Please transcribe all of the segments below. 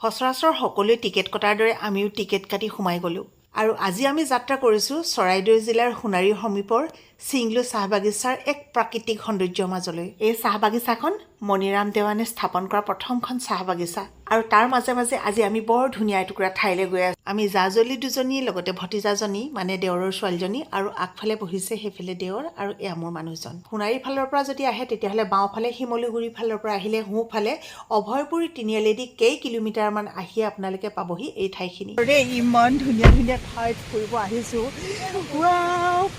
সচৰাচৰ সকলোৱে টিকেট কটাৰ দৰে আমিও টিকেট কাটি সোমাই গ'লোঁ আৰু আজি আমি যাত্ৰা কৰিছোঁ চৰাইদেউ জিলাৰ সোণাৰীৰ সমীপৰ চিংলো চাহ বাগিচাৰ এক প্ৰাকৃতিক সৌন্দৰ্যৰ মাজলৈ। এই চাহ বাগিচাখন মণিৰাম দেৱানে স্থাপন কৰা প্ৰথমখন চাহ বাগিচা আৰু তাৰ মাজে মাজে আজি আমি বৰ ধুনীয়া এটুকুৰা ঠাইলৈ গৈ আছোঁ। আমি জাজলী দুজনী লগতে ভতিজাজনী মানে দেৱৰৰ ছোৱালীজনী আৰু আগফালে বহিছে সেইফালে দেৱৰ আৰু এয়া মোৰ মানুহজন। সোণাৰীৰ ফালৰ পৰা যদি আহে তেতিয়াহ'লে বাওঁফালে শিমলুগুৰিৰ ফালৰ পৰা আহিলে সোঁফালে অভয়পুৰী তিনিআলিয়েদি কেইকিলোমিটাৰমান আহিয়ে আপোনালোকে পাবহি এই ঠাইখিনি। ইমান ধুনীয়া ধুনীয়া ঠাইত ফুৰিব আহিছোঁ।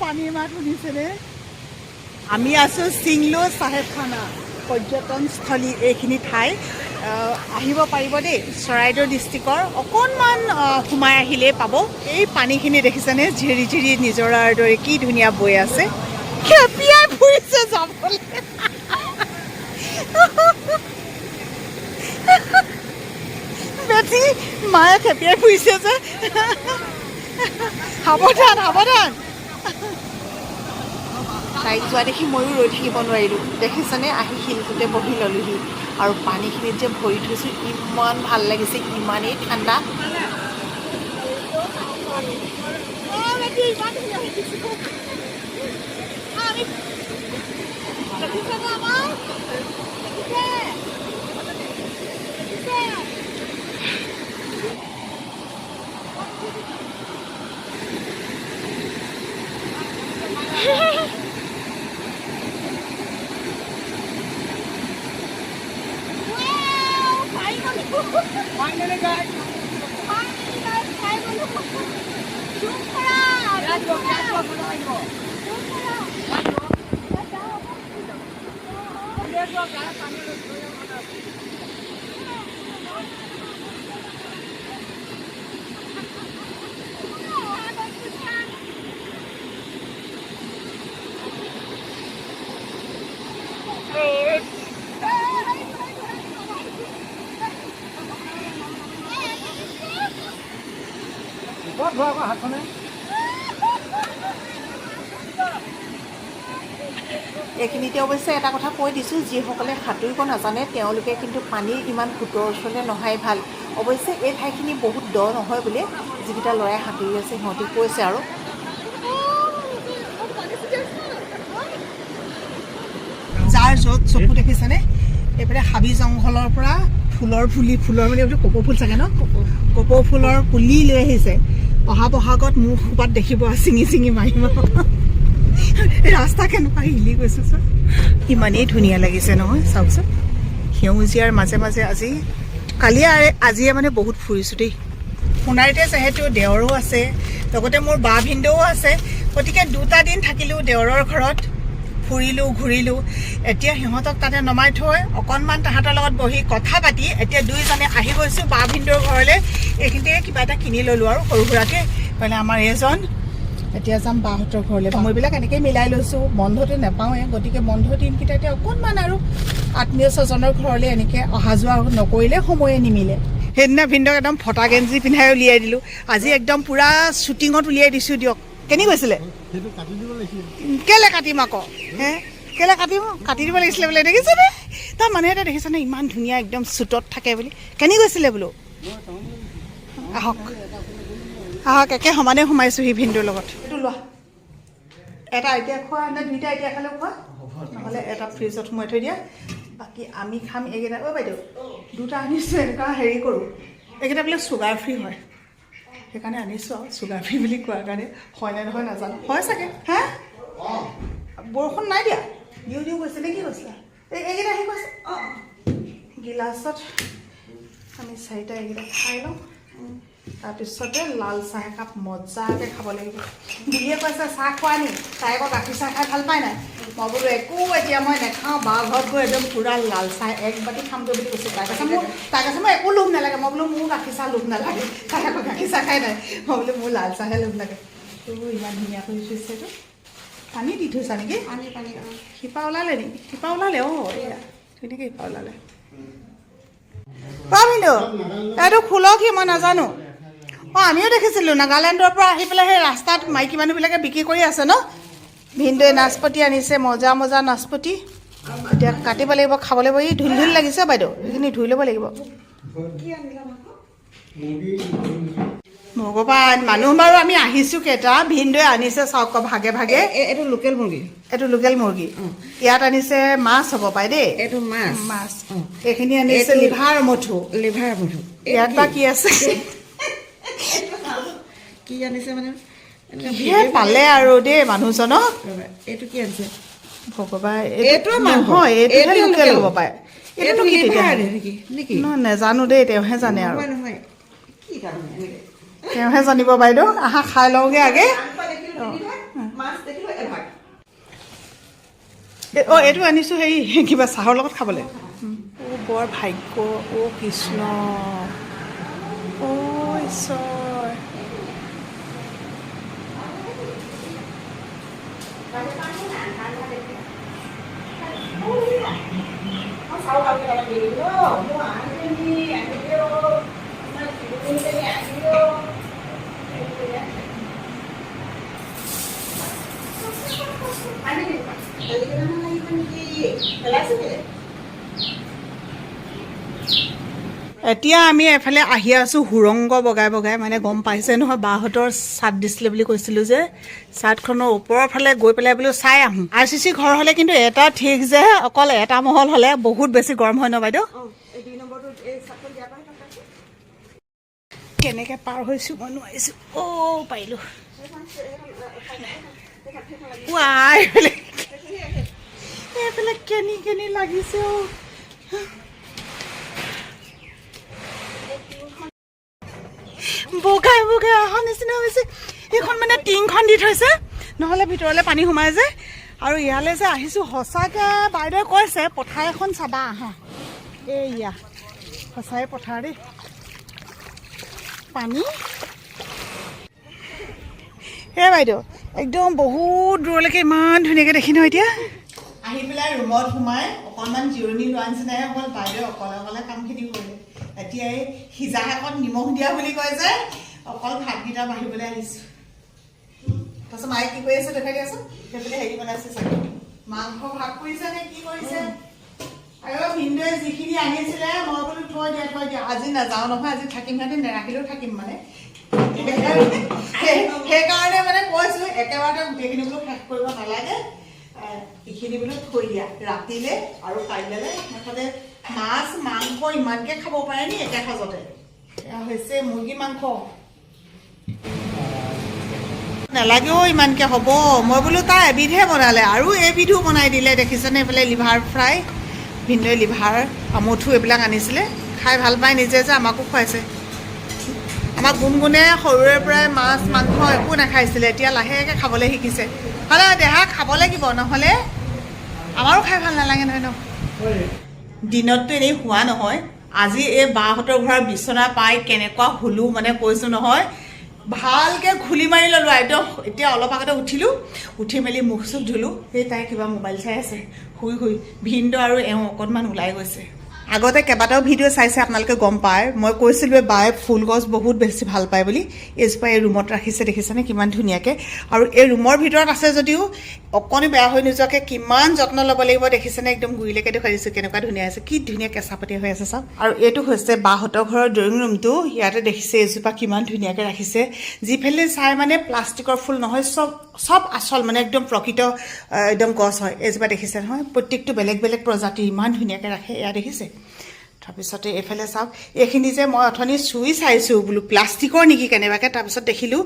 পানীৰ মাত শুনিছেনে? আমি আছোঁ চিংলো চাহেবখানা পৰ্যটনস্থলী। এইখিনি ঠাই আহিব পাৰিব দেই। চৰাইদেউ ডিষ্ট্ৰিক্টৰ অকণমান সোমাই আহিলেই পাব। এই পানীখিনি দেখিছেনে? ঝিৰি ঝিৰি নিজৰাৰ দৰে কি ধুনীয়া বৈ আছে। খেপিয়াই ফুৰিছে যাবলৈ। বেটি মায়ে খেপিয়াই ফুৰিছে যে। সাৱধান সাৱধান। তাইক যোৱা দেখি ময়ো ৰৈ থাকিব নোৱাৰিলোঁ। দেখিছেনে? আহি শিলটোতে বহি ল'লোহি আৰু পানীখিনিত যে ভৰি থৈছোঁ, ইমান ভাল লাগিছে, ইমানেই ঠাণ্ডা। Finally, guys. Finally, guys. এইখিনিতে অৱশ্যে এটা কথা কৈ দিছোঁ, যিসকলে সাঁতুৰিব নাজানে তেওঁলোকে কিন্তু পানীৰ ইমান সোঁতৰ ওচৰলৈ নহাই ভাল। অৱশ্যে এই ঠাইখিনি বহুত দ নহয় বুলি যিকেইটা ল'ৰাই সাঁতুৰি আছে সিহঁতি কৈছে। আৰু যাৰ য'ত চকু দেখিছেনে, এইফালে হাবি জংঘলৰ পৰা ফুলৰ মানে এইটো কপৌ ফুল চাগে ন, কপৌ ফুলৰ পুলি লৈ আহিছে। অহা বহাগত মুখ সোপাত দেখিব চিঙি চিঙি মাৰিব। ৰাস্তা কেনেকুৱা হিলি গৈছে চোন, ইমানেই ধুনীয়া লাগিছে নহয়। চাওকচোন, সেউজীয়াৰ মাজে মাজে আজিয়ে মানে বহুত ফুৰিছোঁ দেই। সোণাৰীতে যিহেতু দেৱৰো আছে, লগতে মোৰ বা ভিনদেউও আছে, গতিকে 2টা দিন থাকিলোঁ দেৱৰৰ ঘৰত, ফুৰিলোঁ ঘূৰিলোঁ। এতিয়া সিহঁতক তাতে নমাই থৈ অকণমান তাহাঁতৰ লগত বহি কথা পাতি এতিয়া দুইজনে আহি গৈছোঁ বা ভিনদেউৰ ঘৰলৈ। এইখিনিতে কিবা এটা কিনি ল'লোঁ আৰু সৰু সুৰাকৈ। মানে আমাৰ এজন এতিয়া যাম বাহঁতৰ ঘৰলৈ। সময়বিলাক এনেকৈ মিলাই লৈছোঁ, বন্ধটো নাপাওঁৱে, গতিকে বন্ধ দিনকেইটা এতিয়া অকণমান আৰু আত্মীয় স্বজনৰ ঘৰলৈ এনেকৈ অহা যোৱা নকৰিলে সময়ে নিমিলে। সেইদিনা ভিনদেউক একদম ফটা গেঞ্জি পিন্ধাই উলিয়াই দিলোঁ। আজি একদম পূৰা শ্বুটিঙত উলিয়াই দিছোঁ দিয়ক। কেনি গৈছিলে? কেলৈ কাটিম আকৌ? কেলৈ কাটি দিব লাগিছিলে বোলে। দেখিছেনে তাৰ মানুহে এটা দেখিছেনে ইমান ধুনীয়া একদম চুটত থাকে বুলি। কেনি গৈছিলে বোলো? আহক আহক, একে সমানে সোমাইছোঁ সি ভিনদেউৰ লগত। এইটো লোৱা, এটা এতিয়া খোৱা নে 2টা এতিয়া খালেও খোৱা, নহ'লে এটা ফ্ৰিজত সোমাই থৈ দিয়া। বাকী আমি খাম এইকেইটা। বাইদেউ 2টা আনিছোঁ, এনেকুৱা হেৰি কৰোঁ, এইকেইটা বোলে চুগাৰ ফ্ৰী হয়, সেইকাৰণে আনিছোঁ আৰু চুগাৰ ফ্ৰী বুলি কোৱাৰ কাৰণে। হয়নে নহয় নাজানো, হয় চাগে। হা বৰষুণ নাই দিয়া, দিওঁ কৈছে নে কি কৈছিলা? এইকেইটা আহি কৈছে। গিলাচত আমি 4টা এইকেইটা খাই লওঁ, তাৰপিছতে লাল চাহ একাপ মজাকৈ খাব লাগিব। বুঢ়ীয়ে কৈছে চাহ খোৱা নি? তাই আকৌ গাখীৰ চাহ খাই ভাল পায় নাই? মই বোলো একো এতিয়া মই নাখাওঁ, বা ঘৰত গৈ একদম পূৰা লাল চাহ 1 বাতি খামগৈ বুলি কৈছোঁ। তাই কৈছে মোৰ একো লোভ নালাগে। মই বোলো মোৰ গাখীৰ চাহ লোভ নালাগে। তাই আকৌ গাখীৰ চাহ খাই নাই। মই বোলো মোৰ লাল চাহে লোভ লাগে। ইমান ধুনীয়া কৰি থৈছে এইটো। পানী দি থৈছা নেকি? পানী শিপা ওলালে নেকি? শিপা ওলালে। এয়া ধুনীয়াকৈ শিপা ওলালে। ভিনদেউ এইটো খোলক, সি মই নাজানো। আমিও দেখিছিলোঁ নাগালেণ্ডৰ পৰা আহি পেলাই সেই ৰাস্তাত মাইকী মানুহবিলাকে বিক্ৰী কৰি আছে ন। ভিনদেউৱে নাচপতি আনিছে, মজা মজা নাচপতি। এতিয়া কাটিব লাগিব, খাব লাগিব। ই ধুল লাগিছে বাইদেউ, এইখিনি ধুই ল'ব লাগিব। ভগৱান মানুহ বাৰু আমি আহিছোঁ কেইটা ভিনদৈ আনিছে চাওক ভাগে ভাগে এইটো লোকেল মুৰ্গী এইটো লোকেল মুৰ্গী ইয়াত আনিছে মাছ হ'ব পাই দেই এইটো মাছ মাছ এইখিনি আনিছে লিভাৰ মঠু ইয়াত বা কি আছে কি আনিছে মানে পালে আৰু দেই মানুহজনক এইটো কি আনিছে ভগৱান এইটো নহয় এইটোহে লোকেল হ'ব পাৰে এইটো কি নেকি নহয় নাজানো দেই তেওঁহে জানে আৰু নহয় কি কাৰণে এনেকে তেওঁহে জানিব বাইদেউ আহা খাই লওঁগে আগে এইটো আনিছোঁ হেৰি কিবা চাহৰ লগত খাবলৈ বৰ ভাগ্য কৃষ্ণ ঈশ্বৰ এতিয়া আমি এফালে আহি আছোঁ সুৰংগ বগাই বগাই মানে গম পাইছে নহয় বাহঁতৰ চাট দিছিলে বুলি কৈছিলোঁ যে চাটখনৰ ওপৰৰ ফালে গৈ পেলাই বোলো চাই আহোঁ RCC ঘৰ হ'লে কিন্তু এটা ঠিক যে অকল এটা মহল হ'লে বহুত বেছি গৰম হয় ন বাইদেউ কেনেকৈ পাৰ হৈছোঁ মই নোৱাৰিছোঁ পাৰিলোঁ এইফালে কেনি লাগিছে বগাই বগাই অহা নিচিনা হৈছে এইখন মানে টিংখন দি থৈছে নহ'লে ভিতৰলৈ পানী সোমাই যায় আৰু ইয়ালৈ যে আহিছোঁ সঁচাকৈ বাইদেৱে কৈছে পথাৰ এখন চাবা আহা এইয়া সঁচাই পথাৰ দেই পানী বাইদেউ একদম বহুত দূৰলৈকে ইমান ধুনীয়াকৈ দেখি ন এতিয়া আহি পেলাই ৰুমত সোমাই অকণমান জিৰণি লোৱা নিচিনাহে অকল বাইদেউ অকলে কামখিনি কৰিলে এতিয়া এই সিজা শাকত নিমখ দিয়া বুলি কয় যে অকল ভাতকেইটা বাঢ়িবলৈ আহিছোঁ তাৰপিছত মায়ে কি কৰি আছে দেখাই দিয়াচোন সেইফালে হেৰি বনাইছে চাগে মাংস ভাগ কৰিছে নে কি কৰিছে আৰু ভিনদৈ যিখিনি আনিছিলে মই বোলো থৈ দিয়া আজি নাযাওঁ নহয় আজি থাকিম সিহঁতে নেৰাখিলেও থাকিম মানে সেইকাৰণে মানে কৈছোঁ একেবাৰতে গোটেইখিনি বোলো শেষ কৰিব নালাগে এইখিনি বোলো থৈ দিয়া ৰাতিলে আৰু কাইলৈ মুঠতে মাছ মাংস ইমানকৈ খাব পাৰে নি একে সাজতে এয়া হৈছে মুৰ্গী মাংস নালাগেও ইমানকৈ হ'ব মই বোলো তাৰ এবিধহে বনালে আৰু এবিধো বনাই দিলে দেখিছেনে এইফালে লিভাৰ ফ্ৰাই ভিনদৈ লিভাৰ আমঠু এইবিলাক আনিছিলে খাই ভাল পায় নিজে যে আমাকো খুৱাইছে আমাক গুণগুণে সৰুৰে পৰাই মাছ মাংস একো নাখাইছিলে এতিয়া লাহেকৈ খাবলৈ শিকিছে হ'লে দেহা খাব লাগিব নহ'লে আমাৰো খাই ভাল নালাগে নহয় ন দিনততো এনেই হোৱা নহয় আজি এই বাহঁতৰ ঘৰৰ বিচনা পাই কেনেকুৱা শুলো মানে কৈছোঁ নহয় ভালকৈ খুলি মাৰি ল'লোঁ একদম এতিয়া অলপ আগতে উঠিলোঁ উঠি মেলি মুখ চুখ ধুলোঁ সেই তাই কিবা মোবাইল চাই আছে শুই ভিনদৈ আৰু এওঁ অকণমান ওলাই গৈছে আগতে কেইবাটাও ভিডিঅ' চাইছে আপোনালোকে গম পায় মই কৈছিলোঁ বায়ে ফুল গছ বহুত বেছি ভাল পায় বুলি এইজোপা এই ৰুমত ৰাখিছে দেখিছেনে কিমান ধুনীয়াকৈ আৰু এই ৰুমৰ ভিতৰত আছে যদিও অকণি বেয়া হৈ নোযোৱাকৈ কিমান যত্ন ল'ব লাগিব দেখিছেনে একদম গুৰিলৈকে দেখুৱাই দিছোঁ কেনেকুৱা ধুনীয়া আছে কি ধুনীয়া কেঁচাপাতি হৈ আছে চাওক আৰু এইটো হৈছে বাহঁতৰ ঘৰৰ ড্ৰয়িং ৰুমটো ইয়াতে দেখিছে এইজোপা কিমান ধুনীয়াকৈ ৰাখিছে যিফালে চাই মানে প্লাষ্টিকৰ ফুল নহয় চব আচল মানে একদম প্ৰকৃত একদম গছ হয় এইজোপা দেখিছে নহয় প্ৰত্যেকটো বেলেগ বেলেগ প্ৰজাতি ইমান ধুনীয়াকৈ ৰাখে এয়া দেখিছে তাৰপিছতে এইফালে চাওক এইখিনি যে মই অথনি চুই চাইছোঁ বোলো প্লাষ্টিকৰ নেকি কেনেবাকৈ তাৰপিছত দেখিলোঁ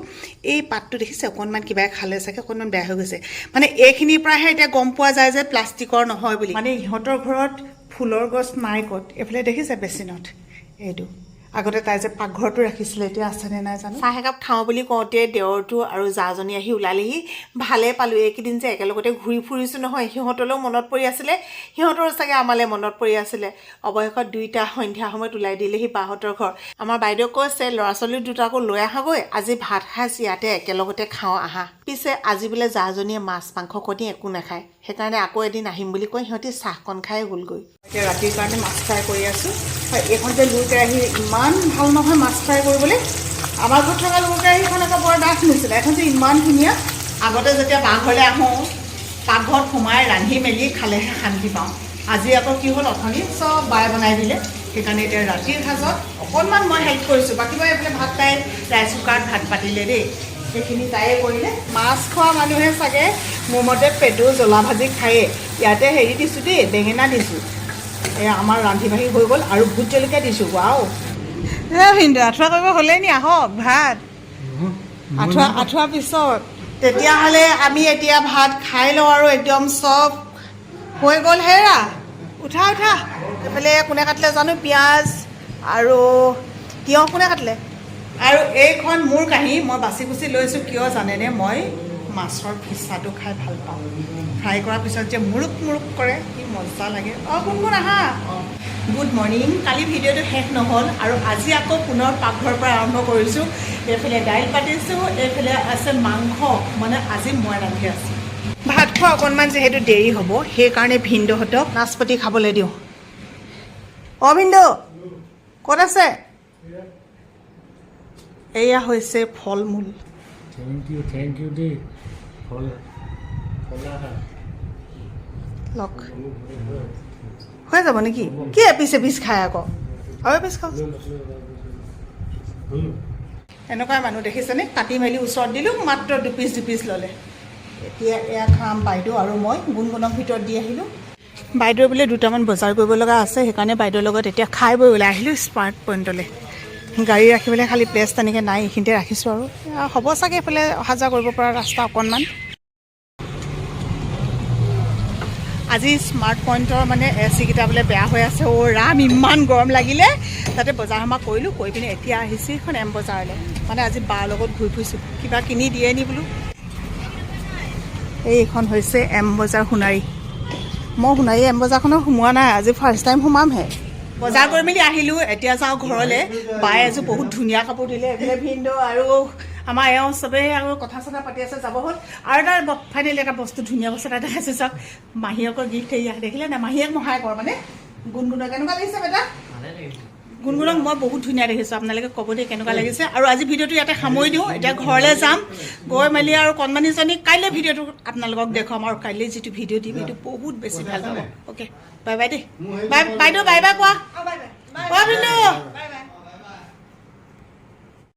এই পাতটো দেখিছে অকণমান কিবা খালে চাগে অকণমান বেয়া হৈ গৈছে মানে এইখিনিৰ পৰাহে এতিয়া গম পোৱা যায় যে প্লাষ্টিকৰ নহয় বুলি মানে ইহঁতৰ ঘৰত ফুলৰ গছ নাই ক'ত এইফালে দেখিছে বেচিনত এইটো আগতে তাই যে পাকঘৰটো ৰাখিছিলে এতিয়া আছেনে নাই জানো চাহ একাপ খাওঁ বুলি কওঁতে দেৱৰটো আৰু জাজনী আহি ওলালেহি ভালে পালোঁ এইকেইদিন যে একেলগতে ঘূৰি ফুৰিছোঁ নহয় সিহঁতলৈও মনত পৰি আছিলে সিহঁতৰো চাগে আমালৈ মনত পৰি আছিলে অৱশেষত দুইটা সন্ধিয়া সময়ত ওলাই দিলেহি বাহঁতৰ ঘৰ আমাৰ বাইদেউ কৈছে ল'ৰা ছোৱালী দুটাকো লৈ আহাগৈ আজি ভাত সাজ ইয়াতে একেলগতে খাওঁ আহা পিছে আজি বোলে জাজনীয়ে মাছ মাংস কণী একো নাখায় সেইকাৰণে আকৌ এদিন আহিম বুলি কৈ সিহঁতি চাহকণ খাই গ'লগৈ এতিয়া ৰাতিৰ কাৰণে মাছ ফ্ৰাই কৰি আছোঁ এইখন যে লুৰ কেৰাহী ইমান ভাল নহয় মাছ ফ্ৰাই কৰিবলৈ আমাৰ ঘৰত থকা লুৰ কেৰাহীখন আকৌ বৰ ডাঠ নিছিলে এখন যে ইমান ধুনীয়া আগতে যেতিয়া পাকঘৰলৈ আহোঁ পাকঘৰত সোমাই ৰান্ধি মেলি খালেহে শান্তি পাওঁ আজি আকৌ কি হ'ল অথনি চব বায়ে বনাই দিলে সেইকাৰণে এতিয়া ৰাতিৰ সাজত অকণমান মই হেল্প কৰিছোঁ। বাকী মই এইফালে ভাত তাই ৰাইচ কুকাৰত ভাত পাতিলে দেই, সেইখিনি তাইয়ে কৰিলে। মাছ খোৱা মানুহে চাগে মোৰ মতে পেটু জ্বলা ভাজি খায়ে। ইয়াতে হেৰি দিছোঁ দেই, বেঙেনা দিছোঁ, আমাৰ ৰান্ধি বাঢ়ি হৈ গ'ল, আৰু ভোট জলকীয়া দিছোঁ। ৱাও ভিনদেউ আঁঠুৱা কৰিব হ'লেই নি? আহক ভাত আঁঠুৱা পিছত। তেতিয়াহ'লে আমি এতিয়া ভাত খাই লওঁ আৰু একদম চব হৈ গ'ল। হেৰা উঠা উঠা। এইফালে কোনে কাটিলে জানো পিঁয়াজ আৰু তিয়ঁহ কোনে কাটিলে? আৰু এইখন মোৰ কাঁহী, মই বাছি কুচি লৈছোঁ। কিয় জানেনে? মই মাছৰ ফিচাটো খাই ভাল পাওঁ। ফ্ৰাই কৰাৰ পিছত যে মুৰুক মুৰুক কৰে, কি মজা লাগে। কোন আহা। Good morning. কালি ভিডিঅ'টো শেষ নহ'ল আৰু আজি আকৌ পুনৰ পাকঘৰৰ পৰা আৰম্ভ কৰিছোঁ। এইফালে দাইল পাতিছোঁ, এইফালে আছে মাংস, মানে আজি মই ৰান্ধি আছোঁ। ভাত খোৱা অকণমান যিহেতু দেৰি হ'ব, সেইকাৰণে ভিনদেউহঁতক নাচপতি খাবলৈ দিওঁ। ভিনদেউ ক'ত আছে? এয়া হৈছে ফল মূল। থেংক ইউ দেই। লওক হৈ যাব নেকি? কি এপিচ এপিচ খায় আকৌ? আৰু এপিচ খাওক। এনেকুৱাই মানুহ দেখিছেনে? কাটি মেলি ওচৰত দিলোঁ, মাত্ৰ দুপিচ ল'লে। এতিয়া এয়া খাম বাইদেউ আৰু মই। গুণগুণক ভিতৰত দি আহিলোঁ। বাইদেউ বোলে দুটামান বজাৰ কৰিব লগা আছে, সেইকাৰণে বাইদেউৰ লগত এতিয়া খাই বৈ ওলাই আহিলোঁ স্মাৰ্ট পইণ্টলৈ। গাড়ী ৰাখিবলৈ খালী প্লেচ তেনেকৈ নাই, এইখিনিতে ৰাখিছোঁ। আৰু হ'ব চাগে এইফালে অহা যোৱা কৰিব পৰা ৰাস্তা অকণমান। আজি স্মাৰ্ট পইণ্টৰ মানে AC কেইটা বোলে বেয়া হৈ আছে। ৰাম ইমান গৰম লাগিলে, তাতে বজাৰ সমাৰ কৰিলোঁ, কৰি পিনে এতিয়া আহিছোঁ এইখন এম বজাৰলৈ। মানে আজি বাৰ লগত ঘূৰি ফুৰিছোঁ, কিবা কিনি দিয়ে নি বোলো। এইখন হৈছে এম বজাৰ সোণাৰী। মই সোণাৰী এম বজাৰখনত সোমোৱা নাই, আজি ফাৰ্ষ্ট টাইম সোমামহে। বজাৰ কৰি মেলি আহিলোঁ, এতিয়া যাওঁ ঘৰলৈ। বায়ে এযোৰ বহুত ধুনীয়া কাপোৰ দিলে। এইফালে ভিনদেউ আৰু আমাৰ এওঁ চবেই আৰু কথা চথা পাতি আছে, যাব হ'ল। আৰু এটা ফাইনেলি এটা বস্তু, ধুনীয়া বস্তু এটা দেখাইছোঁ চাওক। মাহীয়েকৰ গিফ্ট এয়া দেখিলে না? মাহীয়েক মহাই কৰ মানে গুণগুণক কেনেকুৱা লাগিছে বেটা? গুণগুণক মই বহুত ধুনীয়া দেখিছোঁ, আপোনালোকে ক'ব দেই কেনেকুৱা লাগিছে। আৰু আজি ভিডিঅ'টো ইয়াতে সামৰি দিওঁ, এতিয়া ঘৰলৈ যাম। গৈ মেলি আৰু কণমানিজনীক কাইলৈ ভিডিঅ'টো আপোনালোকক দেখুৱাম। আৰু কাইলৈ যিটো ভিডিঅ' দিম সেইটো বহুত বেছি ভাল পাব। অ'কে বাই বাই দেই। বাইদেউ বাই বাই কোৱা। ভিনদেউ